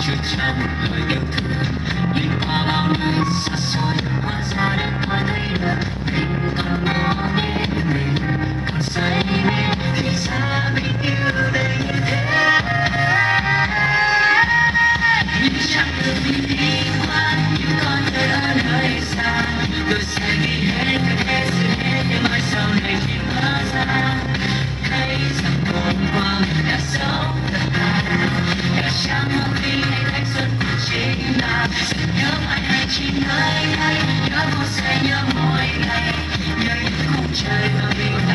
chưa trao một lời yêu thương. Đi qua bao nơi xa xôi, hóa ra đã có thấy được mình còn mong đến mình còn say mê. Thì ra mình yêu đời như thế. Nhưng chẳng được mình đi qua những con người ở nơi xa. Tôi sẽ ghi hết sự hết những mai sau này chỉ hóa ra. Thấy rằng hôm qua mình đã sống thật thà, đã chẳng mong khi hay thanh xuân của chính ta. Sẽ nhớ mãi hay chỉ nơi đây, nhớ vô sẽ nhớ mỗi ngày, nhớ những khung trời mà mình